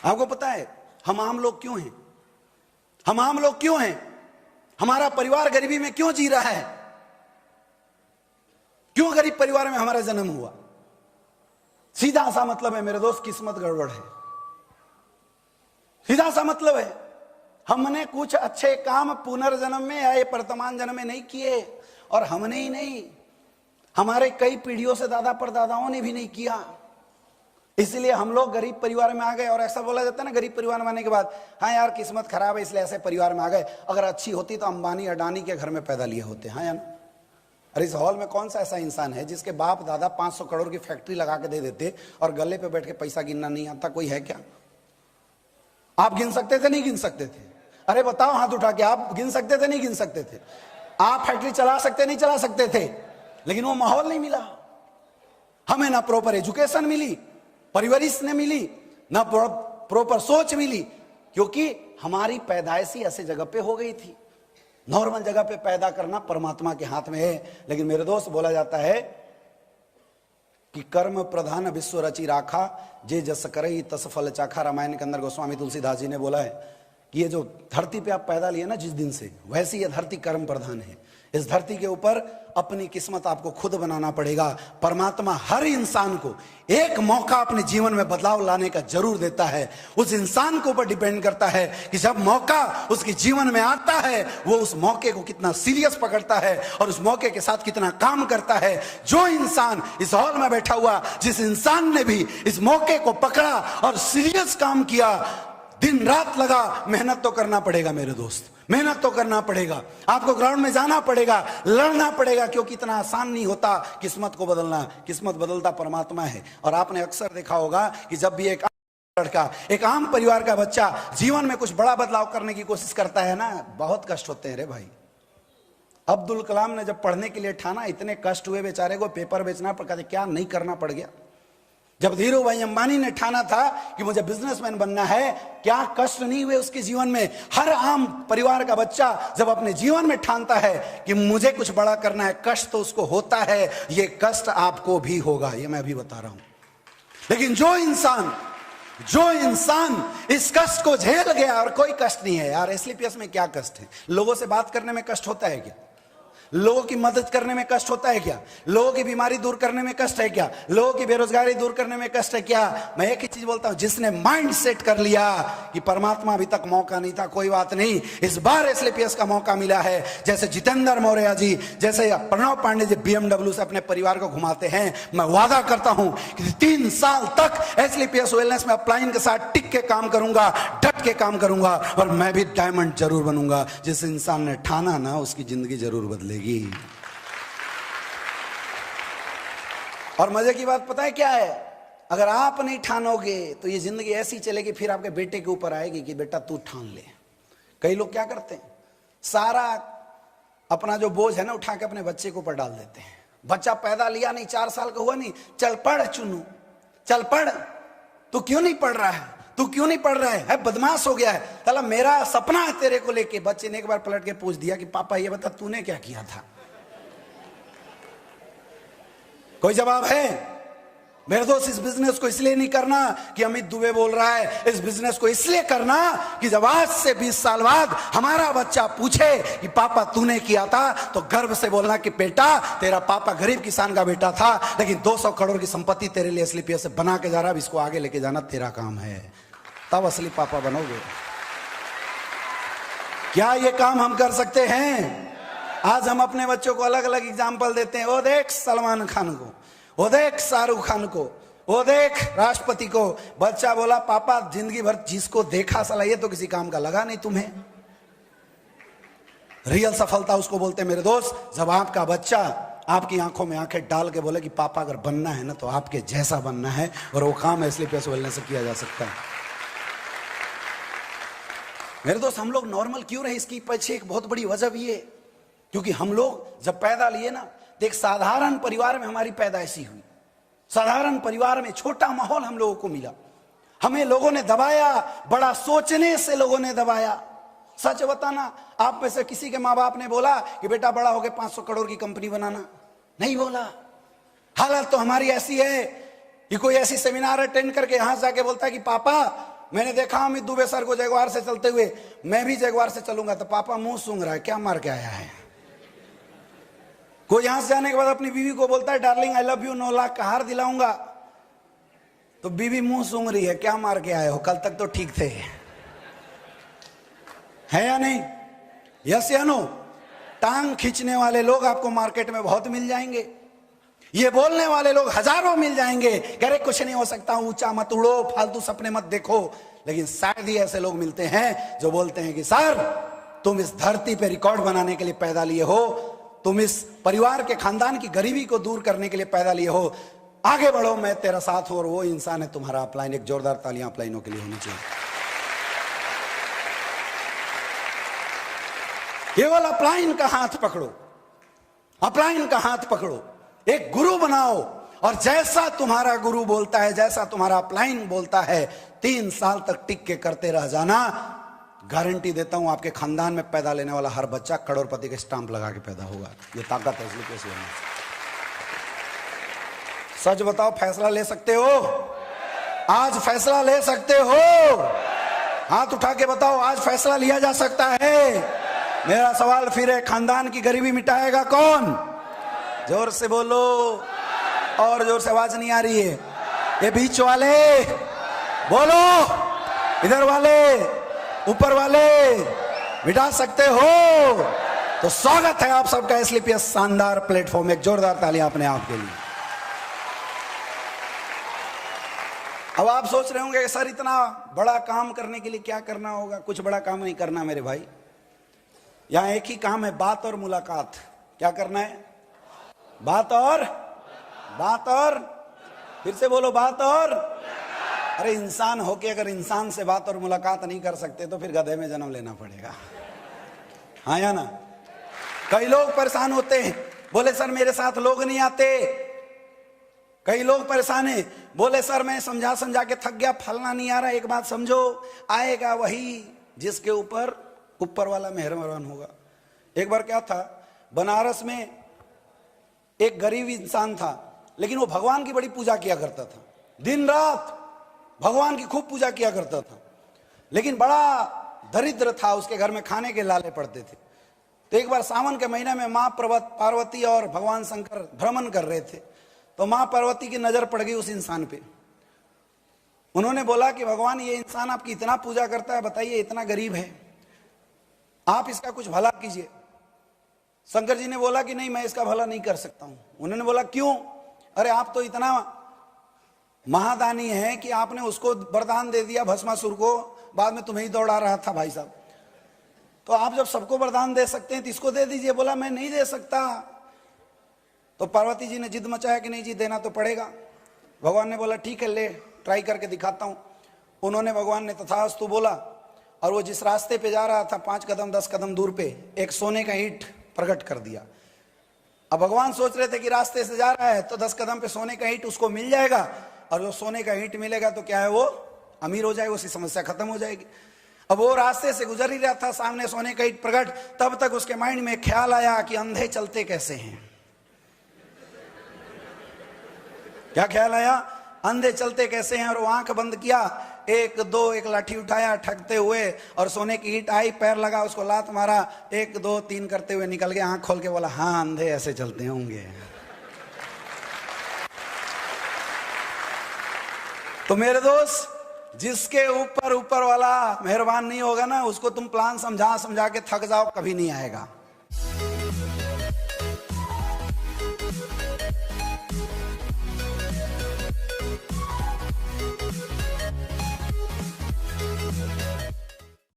आपको पता है हम आम लोग क्यों हैं? हम आम लोग क्यों हैं? हमारा परिवार गरीबी में क्यों जी रहा है? क्यों गरीब परिवार में हमारा जन्म हुआ? सीधा सा मतलब है मेरे दोस्त, किस्मत गड़बड़ है। सीधा सा मतलब है, हमने कुछ अच्छे काम पुनर्जन्म में या ये वर्तमान जन्म में नहीं किए, और हमने ही नहीं, हमारे कई पीढ़ियों से दादा परदादाओं ने भी नहीं किया। इसलिए हम लोग गरीब परिवार में आ गए। और ऐसा बोला जाता है ना, गरीब परिवार में आने के बाद, हाँ यार किस्मत खराब है इसलिए ऐसे परिवार में आ गए, अगर अच्छी होती तो अंबानी अडानी के घर में पैदा लिए होते। हाँ या ना? अरे इस हॉल में कौन सा ऐसा इंसान है जिसके बाप दादा 500 करोड़ की फैक्ट्री लगा के दे देते और गले पे बैठ के पैसा गिनना नहीं आता? कोई है क्या? आप गिन सकते थे, नहीं गिन सकते थे? अरे बताओ हाथ उठा के, आप गिन सकते थे, नहीं गिन सकते थे? आप फैक्ट्री चला सकते, नहीं चला सकते थे? लेकिन वो माहौल नहीं मिला हमें, ना प्रॉपर एजुकेशन मिली, परवरिश ने मिली, ना प्रॉपर सोच मिली, क्योंकि हमारी पैदाइश ही ऐसे जगह पे हो गई थी। नॉर्मल जगह पे पैदा करना परमात्मा के हाथ में है। लेकिन मेरे दोस्त, बोला जाता है कि कर्म प्रधान विश्व रचि राखा, जे जस करई तस फल चाखा। रामायण के अंदर गोस्वामी तुलसीदास जी ने बोला है कि ये जो धरती पे आप पैदा लिए ना जिस दिन से, वैसी ये धरती कर्म प्रधान है। इस धरती के ऊपर अपनी किस्मत आपको खुद बनाना पड़ेगा। परमात्मा हर इंसान को एक मौका अपने जीवन में बदलाव लाने का जरूर देता है। उस इंसान के ऊपर डिपेंड करता है कि जब मौका उसके जीवन में आता है, वो उस मौके को कितना सीरियस पकड़ता है और उस मौके के साथ कितना काम करता है। जो इंसान इस हॉल में बैठा हुआ, जिस इंसान ने भी इस मौके को पकड़ा और सीरियस काम किया, दिन रात लगा, मेहनत तो करना पड़ेगा मेरे दोस्त, मेहनत तो करना पड़ेगा। आपको ग्राउंड में जाना पड़ेगा, लड़ना पड़ेगा, क्योंकि इतना आसान नहीं होता किस्मत को बदलना। किस्मत बदलता परमात्मा है। और आपने अक्सर देखा होगा कि जब भी एक लड़का, एक आम परिवार का बच्चा जीवन में कुछ बड़ा बदलाव करने की कोशिश करता है ना, बहुत कष्ट होते हैं रे भाई। अब्दुल कलाम ने जब पढ़ने के लिए ठाना, इतने कष्ट हुए बेचारे को, पेपर बेचना पड़ गया, क्या नहीं करना पड़ गया। जब धीरू भाई अंबानी ने ठाना था कि मुझे बिजनेसमैन बनना है, क्या कष्ट नहीं हुए उसके जीवन में। हर आम परिवार का बच्चा जब अपने जीवन में ठानता है कि मुझे कुछ बड़ा करना है, कष्ट तो उसको होता है। ये कष्ट आपको भी होगा, ये मैं अभी बता रहा हूं। लेकिन जो इंसान इस कष्ट को झेल गया, और कोई कष्ट नहीं है यार, एसलीपीएस में क्या कष्ट है? लोगों से बात करने में कष्ट होता है क्या? लोगों की मदद करने में कष्ट होता है क्या? लोगों की बीमारी दूर करने में कष्ट है क्या? लोगों की बेरोजगारी दूर करने में कष्ट है क्या? मैं एक ही चीज बोलता हूं, जिसने माइंड सेट कर लिया कि परमात्मा अभी तक मौका नहीं था, कोई बात नहीं, इस बार एसलीपीएस का मौका मिला है। जैसे जितेंद्र मौर्य जी, जैसे प्रणव पांडे जी बीएमडब्ल्यू से अपने परिवार को घुमाते हैं, मैं वादा करता हूं कि 3 साल तक एसलीपीएस वेलनेस में अपलाइन के साथ टिक के काम करूंगा, डट के काम करूंगा, और मैं भी डायमंड जरूर बनूंगा। जिस इंसान ने ठाना ना, उसकी जिंदगी जरूर बदलेगी। और मजे की बात पता है क्या है? अगर आप नहीं ठानोगे तो ये जिंदगी ऐसी चलेगी, फिर आपके बेटे के ऊपर आएगी कि बेटा तू ठान ले। कई लोग क्या करते हैं, सारा अपना जो बोझ है ना उठा के अपने बच्चे के ऊपर डाल देते हैं। बच्चा पैदा लिया नहीं, 4 साल का हुआ नहीं, चल पढ़ चुनू, चल पढ़। तू क्यों नहीं पढ़ रहा है? तू क्यों नहीं पढ़ रहा है? बदमाश हो गया है। चला, मेरा सपना है तेरे को लेके। बच्चे ने एक बार पलट के पूछ दिया कि पापा ये बता तूने क्या किया था? कोई जवाब है? मेरे दोस्त, इस बिजनेस को इसलिए नहीं करना कि अमित दुबे बोल रहा है, इस बिजनेस को इसलिए करना कि जब आज से 20 साल बाद हमारा बच्चा पूछे कि पापा तूने किया था, तो गर्व से बोलना कि बेटा तेरा पापा गरीब किसान का बेटा था, लेकिन 200 करोड़ की संपत्ति तेरे लिए एसलीपीएस से बना के जा रहा है, इसको आगे लेके जाना तेरा काम है। तब असली पापा बनोगे। क्या ये काम हम कर सकते हैं? आज हम अपने बच्चों को अलग अलग एग्जाम्पल देते हैं। वो देख सलमान खान को, वो देख शाहरुख खान को, वो देख राष्ट्रपति को। बच्चा बोला पापा जिंदगी भर जिसको देखा साला ये तो किसी काम का लगा नहीं तुम्हें। रियल सफलता उसको बोलते हैं मेरे दोस्त, जब आपका बच्चा आपकी आंखों में आंखें डाल के बोले कि पापा अगर बनना है ना तो आपके जैसा बनना है, और वो काम एसलीपीएस वेलनेस से किया जा सकता है। मेरे दोस्त, हम लोग नॉर्मल क्यों रहे, इसकी पीछे एक बहुत बड़ी वजह भी है। क्योंकि हम लोग जब पैदा लिए ना, तो एक साधारण परिवार में हमारी पैदाइशी हुई। साधारण परिवार में छोटा माहौल हम लोगों को मिला। हमें लोगों ने दबाया, बड़ा सोचने से लोगों ने दबाया। सच बताना, आप में से किसी के माँ बाप ने बोला कि बेटा बड़ा हो गए 500 करोड़ की कंपनी बनाना? नहीं बोला। हालत तो हमारी ऐसी है कि कोई ऐसी सेमिनार अटेंड करके यहां जाके बोलता है कि पापा मैंने देखा अमित दुबे सर को जगवार से चलते हुए, मैं भी जगवार से चलूंगा तो पापा मुंह सूंघ रहा है, क्या मार के आया है। कोई यहां से जाने के बाद अपनी बीवी को बोलता है darling I love you, 9 lakh का हार दिलाऊंगा, तो बीवी मुंह सूंघ रही है, क्या मार के आए हो, कल तक तो ठीक थे। है या नहीं? यस या नो? टांग खींचने वाले लोग आपको मार्केट में बहुत मिल जाएंगे, ये बोलने वाले लोग हजारों मिल जाएंगे, कह रहे कुछ नहीं हो सकता, ऊंचा मत उड़ो, फालतू सपने मत देखो। लेकिन शायद ही ऐसे लोग मिलते हैं जो बोलते हैं कि सर तुम इस धरती पे रिकॉर्ड बनाने के लिए पैदा लिए हो, तुम इस परिवार के खानदान की गरीबी को दूर करने के लिए पैदा लिए हो, आगे बढ़ो, मैं तेरा साथ हूं। और वो इंसान है तुम्हारा अपलाइन। एक जोरदार तालियां अपलाइनों के लिए होनी चाहिए। केवल अपलाइन का हाथ पकड़ो, अपलाइन का हाथ पकड़ो, एक गुरु बनाओ, और जैसा तुम्हारा गुरु बोलता है, जैसा तुम्हारा अपलाइन बोलता है, 3 साल तक टिक के करते रह जाना। गारंटी देता हूं आपके खानदान में पैदा लेने वाला हर बच्चा करोड़पति के स्टाम्प लगा के पैदा होगा। ये ताकत है, इसलिए कैसे होना। सच बताओ, फैसला ले सकते हो? आज फैसला ले सकते हो? हाथ उठा के बताओ, आज फैसला लिया जा सकता है? मेरा सवाल फिर है, खानदान की गरीबी मिटाएगा कौन? जोर से बोलो, और जोर से आवाज नहीं आ रही है। ये बीच वाले बोलो, इधर वाले, ऊपर वाले, मिटा सकते हो? तो स्वागत है आप सबका इसलिए शानदार प्लेटफॉर्म। एक जोरदार तालियां अपने आप के लिए। अब आप सोच रहे होंगे सर इतना बड़ा काम करने के लिए क्या करना होगा? कुछ बड़ा काम नहीं करना मेरे भाई, यहां एक ही काम है, बात और मुलाकात। क्या करना है? बात और फिर से बोलो, बात और। अरे इंसान होके अगर इंसान से बात और मुलाकात नहीं कर सकते तो फिर गधे में जन्म लेना पड़ेगा। हाँ या ना? कई लोग परेशान होते हैं, बोले सर मेरे साथ लोग नहीं आते। कई लोग परेशान हैं, बोले सर मैं समझा समझा के थक गया, फलना नहीं आ रहा। एक बात समझो, आएगा वही जिसके ऊपर वाला मेहरबान होगा। एक बार क्या था, बनारस में एक गरीब इंसान था, लेकिन वो भगवान की बड़ी पूजा किया करता था, दिन रात भगवान की खूब पूजा किया करता था, लेकिन बड़ा दरिद्र था, उसके घर में खाने के लाले पड़ते थे। तो एक बार सावन के महीने में माँ पार्वती और भगवान शंकर भ्रमण कर रहे थे, तो माँ पार्वती की नजर पड़ गई उस इंसान पे। उन्होंने बोला कि भगवान ये इंसान आपकी इतना पूजा करता है, बताइए इतना गरीब है, आप इसका कुछ भला कीजिए। शंकर जी ने बोला कि नहीं, मैं इसका भला नहीं कर सकता हूं। उन्होंने बोला क्यों? अरे आप तो इतना महादानी है कि आपने उसको वरदान दे दिया भस्मासुर को, बाद में तुम्हें ही दौड़ा रहा था भाई साहब, तो आप जब सबको वरदान दे सकते हैं तो इसको दे दीजिए। बोला मैं नहीं दे सकता। तो पार्वती जी ने जिद मचाया कि नहीं जी देना तो पड़ेगा। भगवान ने बोला ठीक है, ले ट्राई करके दिखाता हूं। उन्होंने, भगवान ने तथास्तु बोला, और वो जिस रास्ते पे जा रहा था 5 कदम 10 कदम दूर पे एक सोने का ईंट प्रकट कर दिया। अब भगवान सोच रहे थे कि रास्ते से जा रहा है तो 10 कदम पे सोने का ईंट उसको मिल जाएगा, और जो सोने का ईंट मिलेगा तो क्या है, वो अमीर हो जाएगा, उसकी समस्या खत्म हो जाएगी। अब वो रास्ते से गुजर ही रहा था, सामने सोने का ईंट प्रकट, तब तक उसके माइंड में ख्याल आया कि अंधे चलते कैसे हैं। क्या ख्याल आया? अंधे चलते कैसे हैं। और वो आंख बंद किया, 1 2 एक लाठी उठाया ठगते हुए, और सोने की ईंट आई, पैर लगा, उसको लात मारा, 1 2 3 करते हुए निकल गया। आंख खोल के बोला हाँ अंधे ऐसे चलते होंगे। तो मेरे दोस्त, जिसके ऊपर वाला मेहरबान नहीं होगा ना, उसको तुम प्लान समझा समझा के थक जाओ, कभी नहीं आएगा।